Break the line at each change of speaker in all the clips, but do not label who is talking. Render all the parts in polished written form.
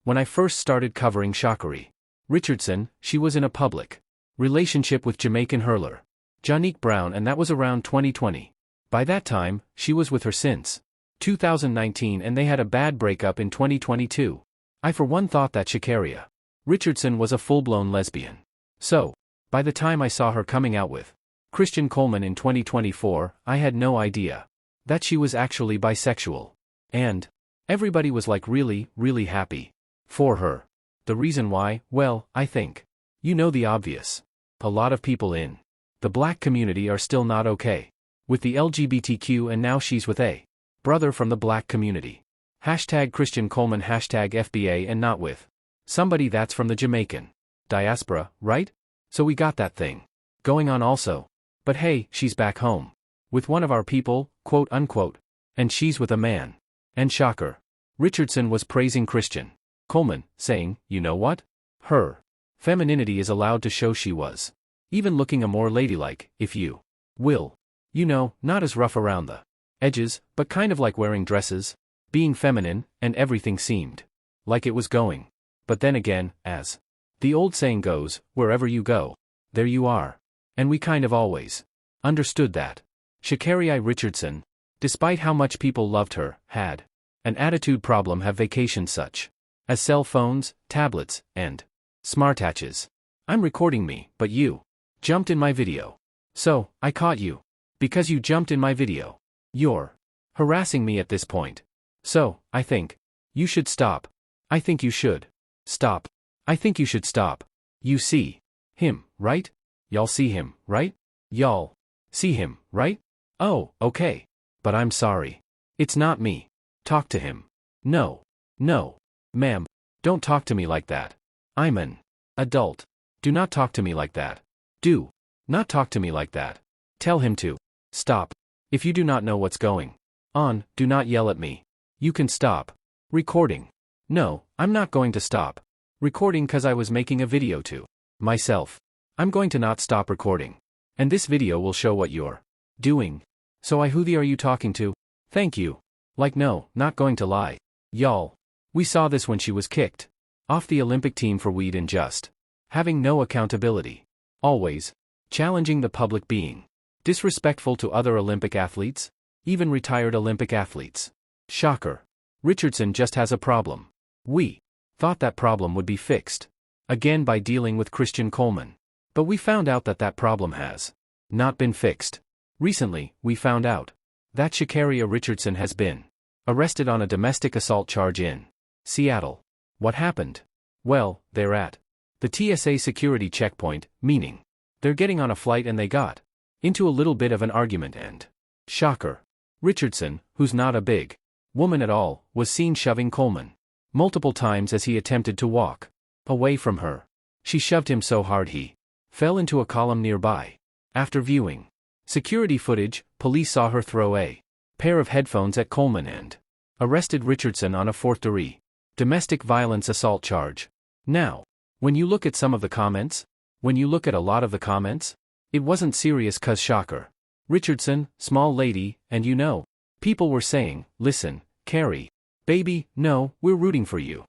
When I first started covering Sha'Carri Richardson, she was in a public relationship with Jamaican hurler Janique Brown, and that was around 2020. By that time, she was with her since 2019, and they had a bad breakup in 2022. I for one thought that Sha'Carri Richardson was a full-blown lesbian. So, by the time I saw her coming out with Christian Coleman in 2024, I had no idea that she was actually bisexual. And everybody was like really, really happy for her. The reason why, well, I think you know the obvious. A lot of people in the black community are still not okay with the LGBTQ, and now she's with a brother from the black community. Hashtag Christian Coleman, hashtag FBA, and not with somebody that's from the Jamaican diaspora, right? So we got that thing going on also. But hey, she's back home with one of our people, quote unquote, and she's with a man. And Sha'Carri Richardson was praising Christian Coleman, saying, you know what? Her femininity is allowed to show. She was even looking a more ladylike, if you will. You know, not as rough around the edges, but kind of like wearing dresses, being feminine, and everything seemed like it was going. But then again, as the old saying goes, wherever you go, there you are. And we kind of always understood that. Sha'Carri Richardson, despite how much people loved her, had an attitude problem. Have vacations such as cell phones, tablets, and smartwatches. I'm recording me, but you jumped in my video. So, I caught you. Because you jumped in my video. You're harassing me at this point. So, I think you should stop. I think you should stop. I think you should stop. You see him, right? Y'all see him, right? Y'all see him, right? Oh, okay. But I'm sorry. It's not me. Talk to him. No. No. Ma'am, don't talk to me like that. I'm an adult. Do not talk to me like that. Do not talk to me like that. Tell him to stop. If you do not know what's going on, do not yell at me. You can stop recording. No, I'm not going to stop recording because I was making a video to myself. I'm going to not stop recording. And this video will show what you're doing. So who are you talking to? Thank you. Like no, not going to lie. Y'all. We saw this when she was kicked off the Olympic team for weed and just having no accountability. Always challenging the public, being disrespectful to other Olympic athletes, even retired Olympic athletes. Sha'Carri Richardson just has a problem. We thought that problem would be fixed again by dealing with Christian Coleman. But we found out that that problem has not been fixed. Recently, we found out that Sha'Carri Richardson has been arrested on a domestic assault charge in Seattle. What happened? Well, they're at the TSA security checkpoint, meaning they're getting on a flight, and they got into a little bit of an argument, and Sha'Carri Richardson, who's not a big woman at all, was seen shoving Coleman multiple times as he attempted to walk away from her. She shoved him so hard he fell into a column nearby. After viewing security footage, police saw her throw a pair of headphones at Coleman and arrested Richardson on a fourth-degree domestic violence assault charge. Now, when you look at some of the comments, when you look at a lot of the comments, it wasn't serious cause Sha'Carri Richardson, small lady, and you know, people were saying, listen, Carrie, baby, no, we're rooting for you.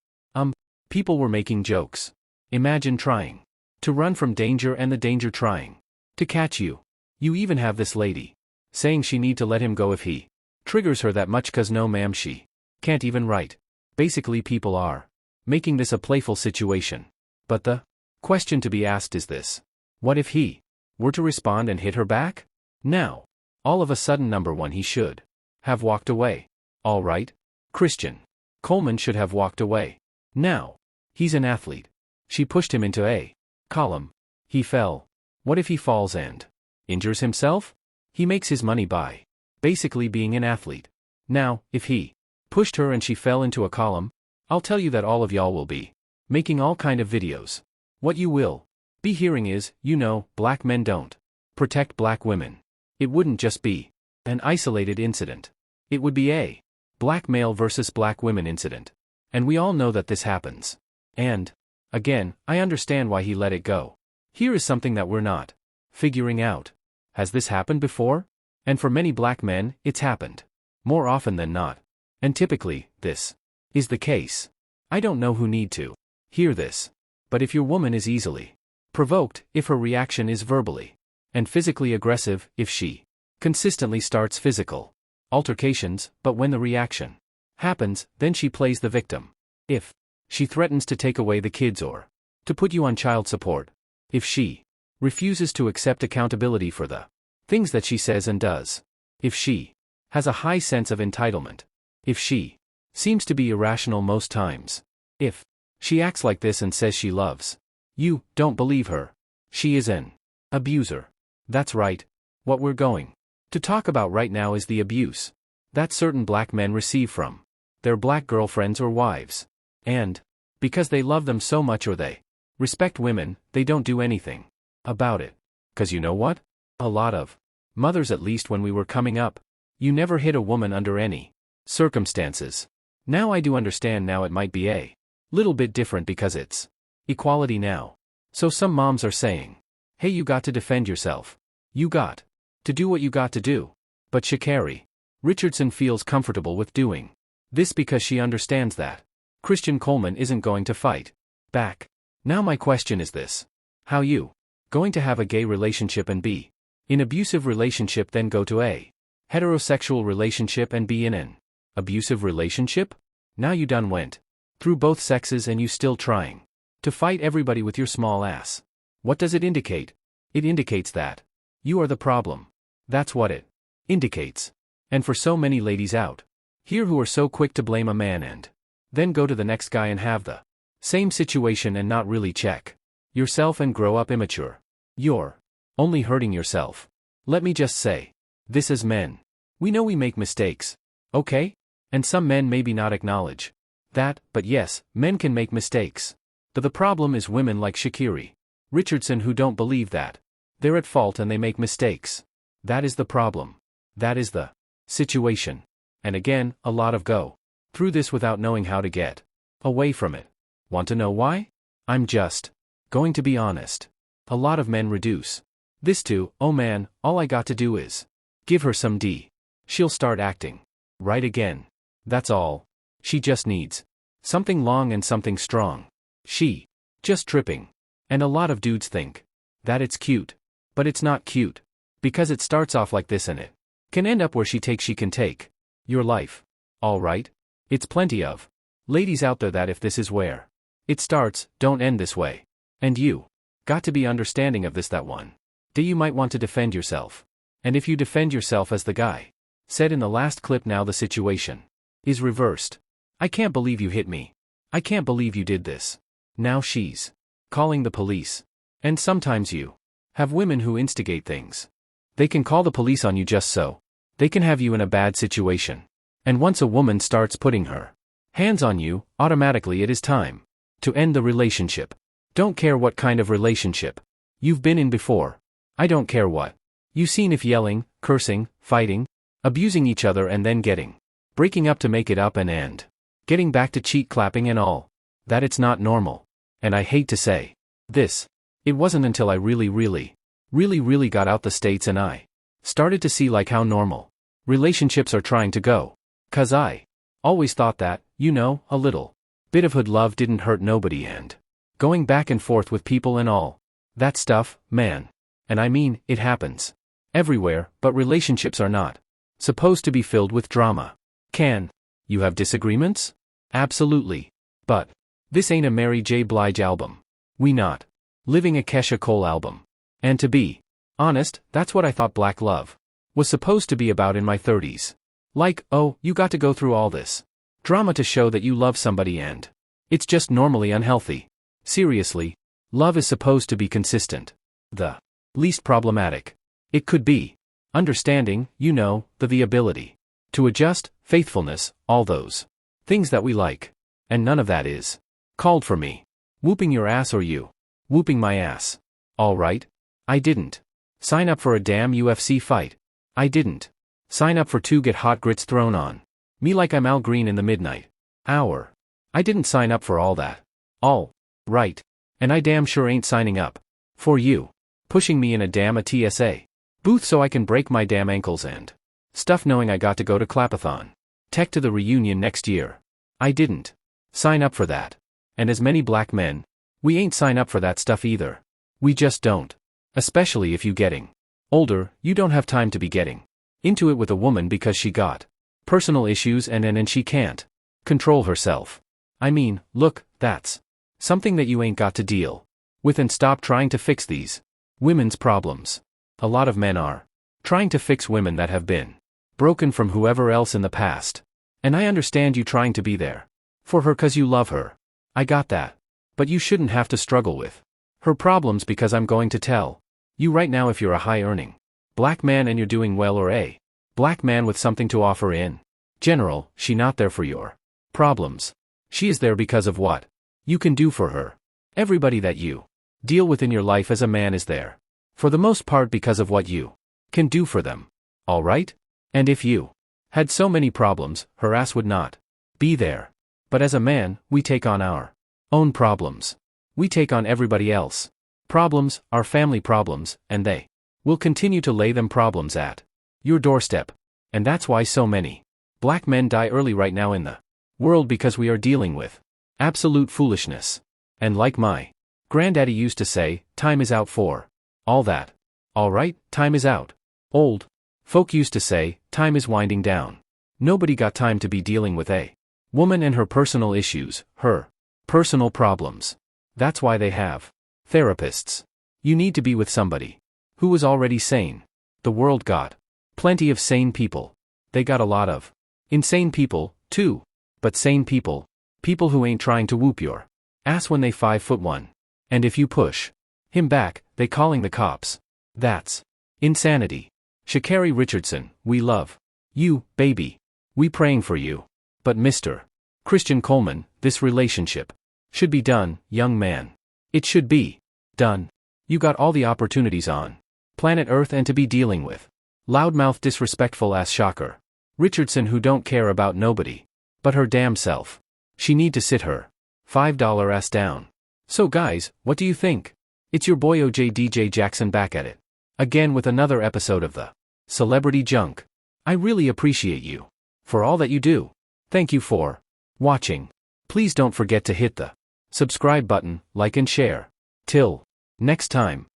People were making jokes. Imagine trying to run from danger and the danger trying to catch you. You even have this lady saying she need to let him go if he triggers her that much cause no ma'am, she can't even write. Basically people are making this a playful situation. But the question to be asked is this: what if he were to respond and hit her back? Now, all of a sudden, number one, he should have walked away. All right, Christian Coleman should have walked away. Now, he's an athlete. She pushed him into a column. He fell. What if he falls and injures himself? He makes his money by basically being an athlete. Now, if he pushed her and she fell into a column, I'll tell you that all of y'all will be making all kind of videos. What you will be hearing is, you know, black men don't protect black women. It wouldn't just be an isolated incident. It would be a black male versus black women incident. And we all know that this happens. And, again, I understand why he let it go. Here is something that we're not figuring out. Has this happened before? And for many black men, it's happened more often than not. And typically, this is the case. I don't know who need to hear this. But if your woman is easily provoked, if her reaction is verbally and physically aggressive, if she consistently starts physical altercations, but when the reaction happens, then she plays the victim. If she threatens to take away the kids or to put you on child support. If she refuses to accept accountability for the things that she says and does. If she has a high sense of entitlement. If she seems to be irrational most times. If she acts like this and says she loves you, don't believe her. She is an abuser. That's right. What we're going to talk about right now is the abuse that certain black men receive from their black girlfriends or wives. And because they love them so much or they respect women, they don't do anything about it. 'Cause you know what? A lot of mothers, at least when we were coming up, you never hit a woman under any circumstances. Now I do understand now it might be a little bit different because it's equality now. So some moms are saying, hey, you got to defend yourself. You got to do what you got to do. But Sha'Carri Richardson feels comfortable with doing this because she understands that Christian Coleman isn't going to fight back. Now my question is this. How you going to have a gay relationship and be in abusive relationship, then go to a heterosexual relationship and be in an abusive relationship? Now you done went through both sexes and you still trying to fight everybody with your small ass. What does it indicate? It indicates that you are the problem. That's what it indicates. And for so many ladies out here who are so quick to blame a man and then go to the next guy and have the same situation and not really check yourself and grow up immature, you're only hurting yourself. Let me just say this as men. We know we make mistakes. Okay? And some men maybe not acknowledge that, but yes, men can make mistakes. But the problem is women like Sha'Carri Richardson who don't believe that they're at fault and they make mistakes. That is the problem. That is the situation. And again, a lot of go through this without knowing how to get away from it. Want to know why? I'm just going to be honest. A lot of men reduce this to, oh man, all I got to do is give her some D. She'll start acting right again. That's all. She just needs something long and something strong. She just tripping. And a lot of dudes think that it's cute. But it's not cute. Because it starts off like this and it can end up where she can take your life. All right? It's plenty of ladies out there that if this is where it starts, don't end this way. And you got to be understanding of this that one day you might want to defend yourself. And if you defend yourself as the guy said in the last clip, now the situation is reversed. I can't believe you hit me. I can't believe you did this. Now she's calling the police. And sometimes you have women who instigate things. They can call the police on you just so they can have you in a bad situation. And once a woman starts putting her hands on you, automatically it is time to end the relationship. Don't care what kind of relationship you've been in before. I don't care what you've seen, if yelling, cursing, fighting, abusing each other and then breaking up to make it up and getting back to cheek clapping and all. That it's not normal. And I hate to say this. It wasn't until I really got out the States and I started to see like how normal relationships are trying to go. 'Cause I always thought that, you know, a little bit of hood love didn't hurt nobody and going back and forth with people and all that stuff, man. And I mean, it happens everywhere, but relationships are not supposed to be filled with drama. Can you have disagreements? Absolutely. But this ain't a Mary J. Blige album. We not living a Kesha Cole album. And to be honest, that's what I thought black love was supposed to be about in my 30s. Like, oh, you got to go through all this drama to show that you love somebody and it's just normally unhealthy. Seriously, love is supposed to be consistent. The least problematic it could be. Understanding, you know, the ability to adjust, faithfulness, all those things that we like. And none of that is called for me whooping your ass or you whooping my ass. All right? I didn't sign up for a damn UFC fight. I didn't sign up for 2 get hot grits thrown on me like I'm Al Green in the midnight hour. I didn't sign up for all that. All right. And I damn sure ain't signing up for you pushing me in a TSA booth so I can break my damn ankles and stuff knowing I got to go to Clapathon Tech to the reunion next year. I didn't Sign up for that. And as many black men, we ain't sign up for that stuff either. We just don't. Especially if you getting older, you don't have time to be getting into it with a woman because she got personal issues and she can't control herself. I mean, look, that's something that you ain't got to deal with, and stop trying to fix these women's problems. A lot of men are trying to fix women that have been broken from whoever else in the past. And I understand you trying to be there for her 'cause you love her. I got that. But you shouldn't have to struggle with her problems, because I'm going to tell you right now, if you're a high-earning black man and you're doing well, or a black man with something to offer in general, she not there for your problems. She is there because of what you can do for her. Everybody that you deal with in your life as a man is there for the most part because of what you can do for them. Alright? And if you had so many problems, her ass would not be there. But as a man, we take on our own problems. We take on everybody else problems, our family problems, and they will continue to lay them problems at your doorstep. And that's why so many black men die early right now in the world, because we are dealing with absolute foolishness. And like my granddaddy used to say, time is out for all that. Alright, time is out. Old folk used to say, time is winding down. Nobody got time to be dealing with a woman and her personal issues, her personal problems. That's why they have therapists. You need to be with somebody who was already sane. The world got plenty of sane people. They got a lot of insane people, too. But sane people, people who ain't trying to whoop your ass when they 5'1". And if you push him back, they calling the cops. That's insanity. Sha'Carri Richardson, we love you, baby. We praying for you. But Mr. Christian Coleman, this relationship should be done, young man. It should be done. You got all the opportunities on planet Earth, and to be dealing with loudmouth, disrespectful ass Sha'Carri Richardson who don't care about nobody but her damn self. She need to sit her $5 ass down. So guys, what do you think? It's your boy DJ Jackson back at it again with another episode of the Celebrity Junk. I really appreciate you for all that you do. Thank you for watching. Please don't forget to hit the subscribe button, like and share. Till next time.